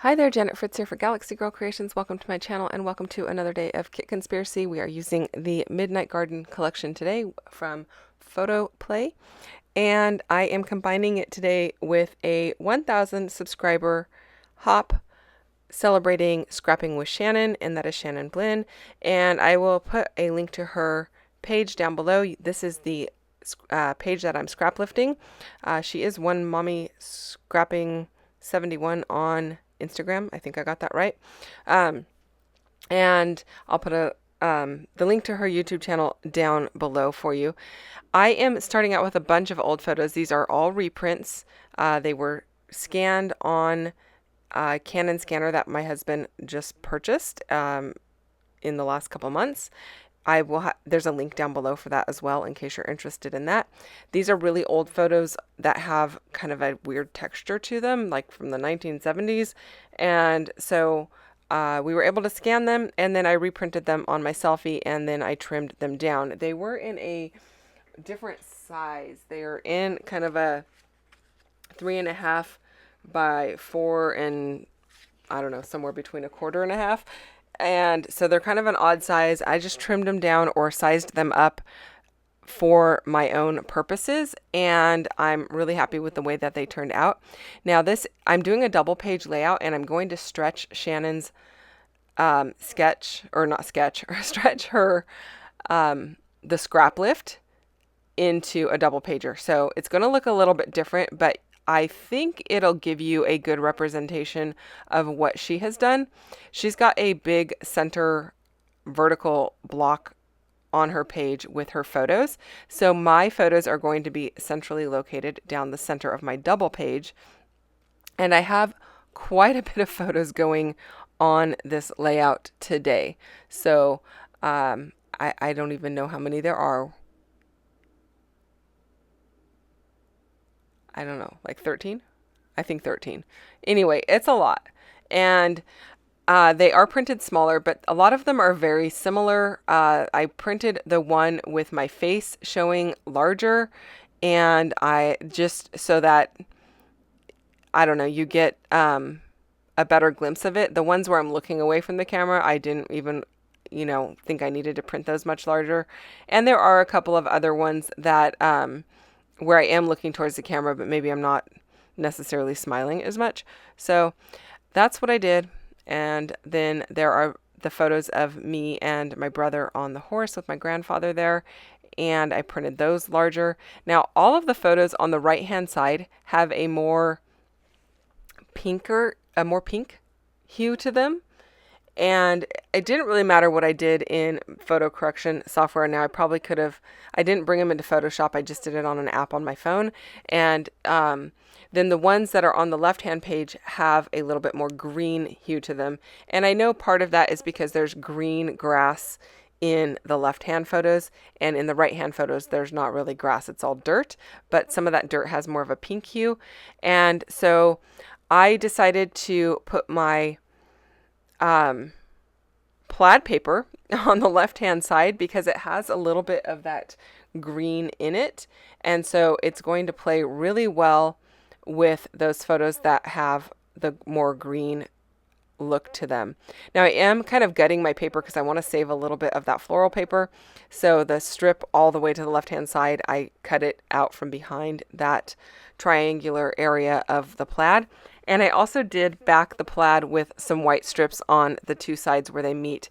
Hi there, Janet Fritz here for Galaxy Girl Creations. Welcome to my channel and welcome to another day of Kit Conspiracy. We are using the Midnight Garden collection today from Photo Play, and I am combining it today with a 1,000 subscriber hop celebrating scrapping with Shannon, and that is Shannon Blinn. And I will put a link to her page down below. This is the page that I'm scrap lifting. She is One Mommy Scrapping 71 on Instagram. I think I got that right. And I'll put the link to her YouTube channel down below for you. I am starting out with a bunch of old photos. These are all reprints. They were scanned on a Canon scanner that my husband just purchased in the last couple months. There's a link down below for that as well in case you're interested in that. These are really old photos that have kind of a weird texture to them, like from the 1970s. And so we were able to scan them, and then I reprinted them on my selfie, and then I trimmed them down. They were in a different size. They are in kind of a 3.5 by 4 and I don't know, somewhere between 1/4 and 1/2. And so they're kind of an odd size. I just trimmed them down or sized them up for my own purposes, and I'm really happy with the way that they turned out. Now I'm doing a double page layout, and I'm going to stretch Shannon's stretch her the scrap lift into a double pager. So it's going to look a little bit different, but I think it'll give you a good representation of what she has done. She's got a big center vertical block on her page with her photos. So my photos are going to be centrally located down the center of my double page. And I have quite a bit of photos going on this layout today. So I don't even know how many there are. I don't know, like 13? I think 13. Anyway, it's a lot. And they are printed smaller, but a lot of them are very similar. I printed the one with my face showing larger, and I just so that, I don't know, you get a better glimpse of it. The ones where I'm looking away from the camera, I didn't even, think I needed to print those much larger. And there are a couple of other ones that where I am looking towards the camera, but maybe I'm not necessarily smiling as much. So that's what I did. And then there are the photos of me and my brother on the horse with my grandfather there. And I printed those larger. Now, all of the photos on the right-hand side have a more pink hue to them. And it didn't really matter what I did in photo correction software. Now, I didn't bring them into Photoshop. I just did it on an app on my phone. And then the ones that are on the left-hand page have a little bit more green hue to them. And I know part of that is because there's green grass in the left-hand photos, and in the right-hand photos, there's not really grass. It's all dirt, but some of that dirt has more of a pink hue. And so I decided to put my plaid paper on the left-hand side because it has a little bit of that green in it. And so it's going to play really well with those photos that have the more green look to them. Now I am kind of gutting my paper because I want to save a little bit of that floral paper. So the strip all the way to the left-hand side, I cut it out from behind that triangular area of the plaid. And I also did back the plaid with some white strips on the two sides where they meet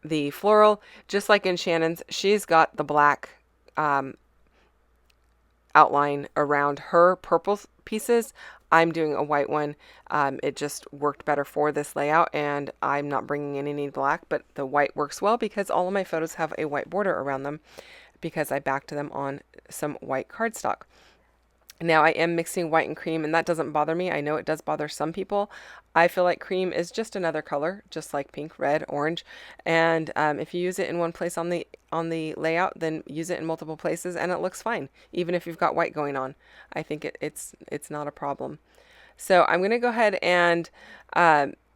the floral. Just like in Shannon's, she's got the black outline around her purple pieces. I'm doing a white one. It just worked better for this layout, and I'm not bringing in any black, but the white works well because all of my photos have a white border around them because I backed them on some white cardstock. Now I am mixing white and cream, and that doesn't bother me. I know it does bother some people. I feel like cream is just another color, just like pink, red, orange. And if you use it in one place on the layout, then use it in multiple places, and it looks fine, even if you've got white going on. I think it's not a problem. So I'm going to go ahead and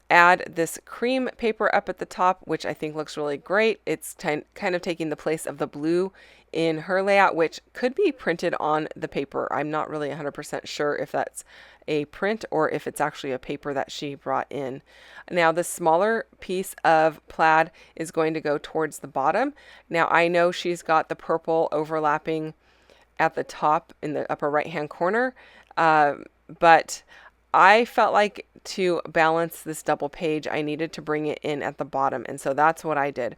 add this cream paper up at the top, which I think looks really great. It's kind of taking the place of the blue in her layout, which could be printed on the paper. I'm not really 100% sure if that's a print or if it's actually a paper that she brought in. Now the smaller piece of plaid is going to go towards the bottom. Now I know she's got the purple overlapping at the top in the upper right hand corner, but I felt like to balance this double page I needed to bring it in at the bottom, and so that's what I did.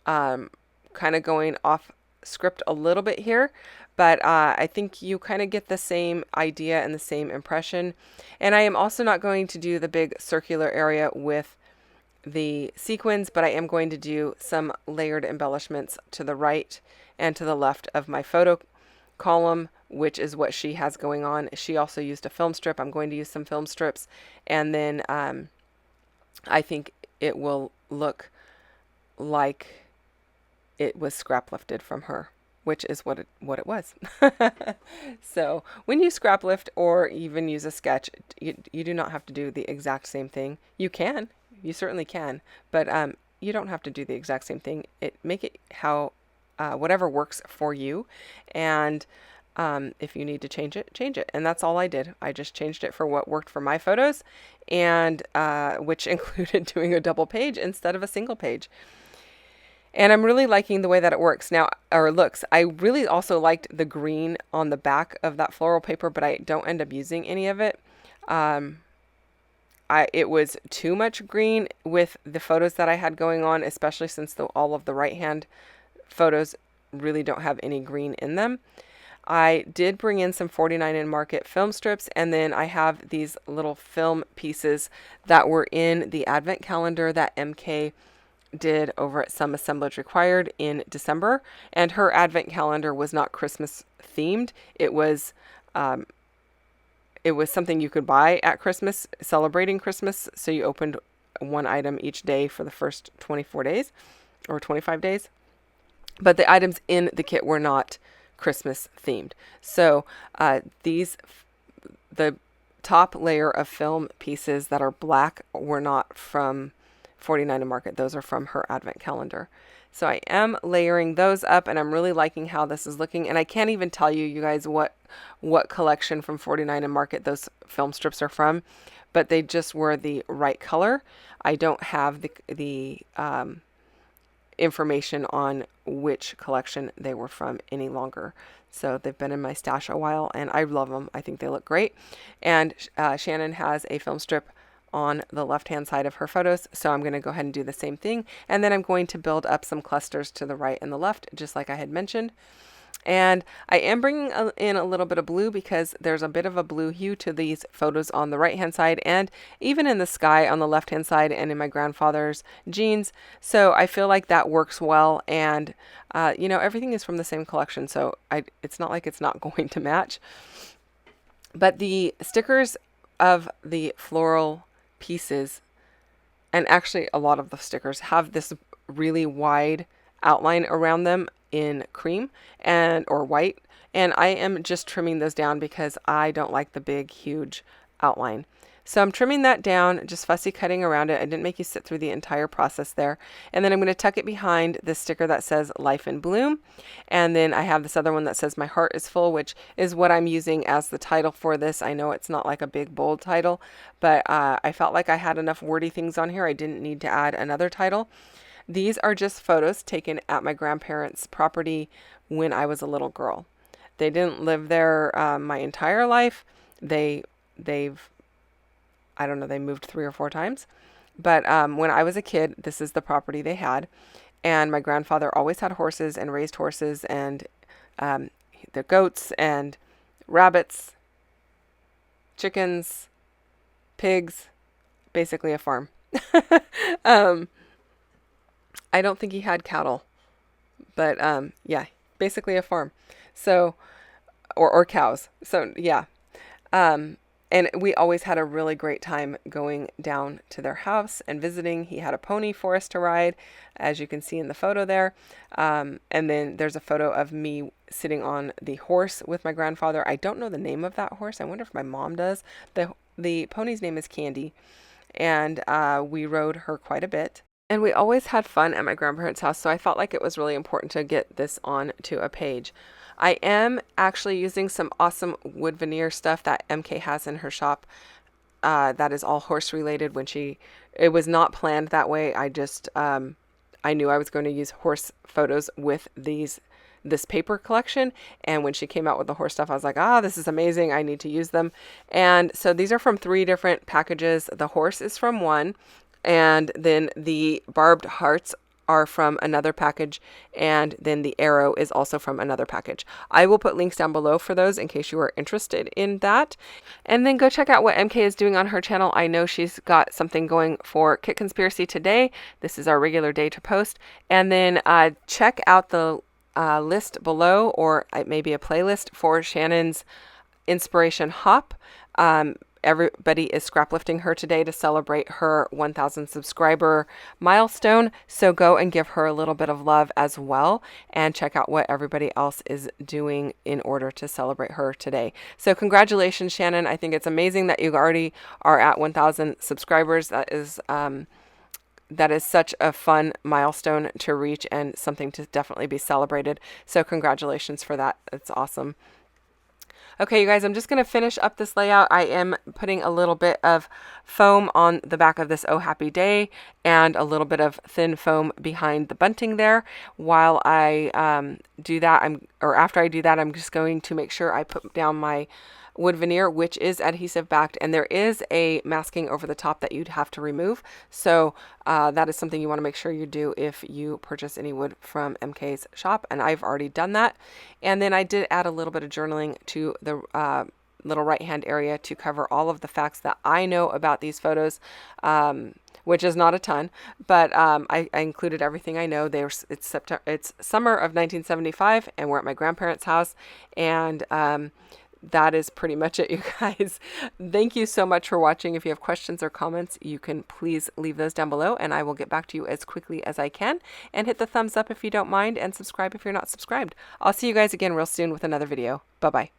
Kind of going off script a little bit here, but I think you kind of get the same idea and the same impression. And I am also not going to do the big circular area with the sequins, but I am going to do some layered embellishments to the right and to the left of my photo column, which is what she has going on. She also used a film strip. I'm going to use some film strips, and then I think it will look like it was scrap lifted from her, which is what it was. So when you scrap lift or even use a sketch, you do not have to do the exact same thing. You can, you certainly can, but you don't have to do the exact same thing. Make it how whatever works for you, and if you need to change it. And that's all I did. I just changed it for what worked for my photos, and which included doing a double page instead of a single page. And I'm really liking the way that it works now, or looks. I really also liked the green on the back of that floral paper, but I don't end up using any of it. It was too much green with the photos that I had going on, especially since all of the right-hand photos really don't have any green in them. I did bring in some 49 in Market film strips, and then I have these little film pieces that were in the advent calendar that MK did over at Some Assemblage Required in December, and her advent calendar was not Christmas themed. It was something you could buy at Christmas, celebrating Christmas. So you opened one item each day for the first 24 days or 25 days. But the items in the kit were not Christmas themed. So the top layer of film pieces that are black were not from 49 in Market. Those are from her advent calendar. So I am layering those up, and I'm really liking how this is looking. And I can't even tell you guys what collection from 49 in Market those film strips are from, but they just were the right color. I don't have the information on which collection they were from any longer. So they've been in my stash a while, and I love them. I think they look great. And Shannon has a film strip on the left-hand side of her photos, so I'm going to go ahead and do the same thing, and then I'm going to build up some clusters to the right and the left, just like I had mentioned. And I am bringing in a little bit of blue because there's a bit of a blue hue to these photos on the right-hand side, and even in the sky on the left-hand side, and in my grandfather's jeans. So I feel like that works well, and everything is from the same collection, so it's not like it's not going to match. But the stickers of the floral pieces, and actually a lot of the stickers, have this really wide outline around them in cream or white, and I am just trimming those down because I don't like the big huge outline. So I'm trimming that down, just fussy cutting around it. I didn't make you sit through the entire process there. And then I'm going to tuck it behind this sticker that says Life in Bloom. And then I have this other one that says My Heart is Full, which is what I'm using as the title for this. I know it's not like a big bold title, but I felt like I had enough wordy things on here. I didn't need to add another title. These are just photos taken at my grandparents' property when I was a little girl. They didn't live there my entire life. They've I don't know, they moved 3 or 4 times. But when I was a kid, this is the property they had. And my grandfather always had horses and raised horses, and the goats and rabbits, chickens, pigs, basically a farm. I don't think he had cattle, but yeah, basically a farm. So, or cows. So yeah. And we always had a really great time going down to their house and visiting. He had a pony for us to ride, as you can see in the photo there. And then there's a photo of me sitting on the horse with my grandfather. I don't know the name of that horse. I wonder if my mom does. The pony's name is Candy, and we rode her quite a bit. And we always had fun at my grandparents' house, so I felt like it was really important to get this on to a page. I am actually using some awesome wood veneer stuff that MK has in her shop. That is all horse related. It was not planned that way. I knew I was going to use horse photos with this paper collection, and when she came out with the horse stuff, I was like, this is amazing. I need to use them. And so these are from 3 different packages. The horse is from one, and then the barbed hearts are from another package, and then the arrow is also from another package. I will put links down below for those in case you are interested in that. And then go check out what MK is doing on her channel. I know she's got something going for Kit Conspiracy today. This is our regular day to post. And then check out the list below, or it may be a playlist for Shannon's Inspiration Hop. Everybody is scraplifting her today to celebrate her 1,000 subscriber milestone. So go and give her a little bit of love as well, and check out what everybody else is doing in order to celebrate her today. So congratulations, Shannon. I think it's amazing that you already are at 1,000 subscribers. That is such a fun milestone to reach and something to definitely be celebrated. So congratulations for that. It's awesome. Okay, you guys, I'm just going to finish up this layout. I am putting a little bit of foam on the back of this Oh Happy Day and a little bit of thin foam behind the bunting there. While I do that, after I do that, I'm just going to make sure I put down my wood veneer, which is adhesive backed, and there is a masking over the top that you'd have to remove. So that is something you want to make sure you do if you purchase any wood from MK's shop, and I've already done that. And then I did add a little bit of journaling to the little right hand area to cover all of the facts that I know about these photos, which is not a ton, but I included everything I know. It's summer of 1975, and we're at my grandparents' house, and that is pretty much it, you guys. Thank you so much for watching. If you have questions or comments, you can please leave those down below, and I will get back to you as quickly as I can. And hit the thumbs up if you don't mind, and subscribe if you're not subscribed. I'll see you guys again real soon with another video. Bye-bye.